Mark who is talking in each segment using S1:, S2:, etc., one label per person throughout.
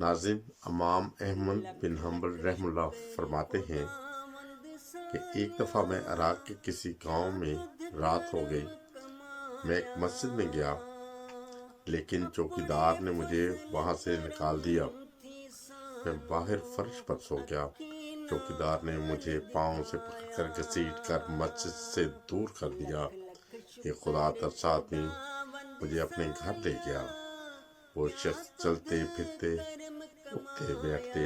S1: ناظرین، امام احمد بن حنبل رحم اللہ فرماتے ہیں کہ ایک دفعہ میں عراق کے کسی گاؤں میں رات ہو گئی۔ میں ایک مسجد میں گیا، لیکن چوکیدار نے مجھے وہاں سے نکال دیا۔ میں باہر فرش پر سو گیا۔ چوکیدار نے مجھے پاؤں سے پکڑ کر گھسیٹ کر مسجد سے دور کر دیا۔ ایک خدا ترس آدمی مجھے اپنے گھر لے گیا۔ وہ شخص چلتے پھرتے، اٹھتے بیٹھتے،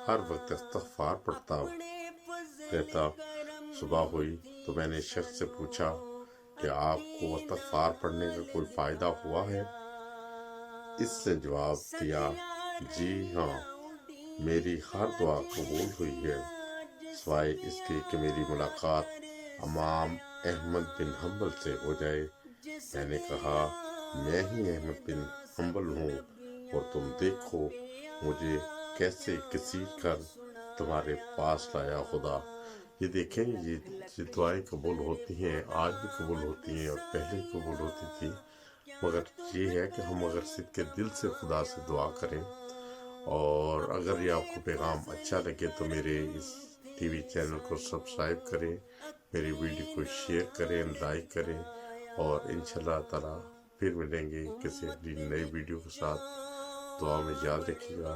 S1: ہر وقت استغفار پڑھتا رہتا۔ صبح ہوئی تو میں نے شخص سے پوچھا کہ آپ کو استغفار پڑھنے کا کوئی فائدہ ہوا ہے؟ اس نے جواب دیا، جی ہاں، میری ہر دعا قبول ہوئی ہے، سوائے اس کے کہ میری ملاقات امام احمد بن حنبل سے ہو جائے۔ میں نے کہا، میں ہی احمد بن حنبل ہوں، اور تم دیکھو مجھے کیسے گھسیٹ کر تمہارے پاس لایا خدا۔ یہ دیکھیں، یہ دعائیں قبول ہوتی ہیں، آج بھی قبول ہوتی ہیں اور پہلے بھی قبول ہوتی تھی، مگر یہ ہے کہ ہم اگر صدقے دل سے خدا سے دعا کریں۔ اور اگر یہ آپ کو پیغام اچھا لگے تو میرے اس ٹی وی چینل کو سبسکرائب کریں، میری ویڈیو کو شیئر کریں، لائک کریں، اور انشاءاللہ تعالی پھر ملیں گے کسی اگلی نئی ویڈیو کے ساتھ۔ دعا میں یاد رکھیے گا۔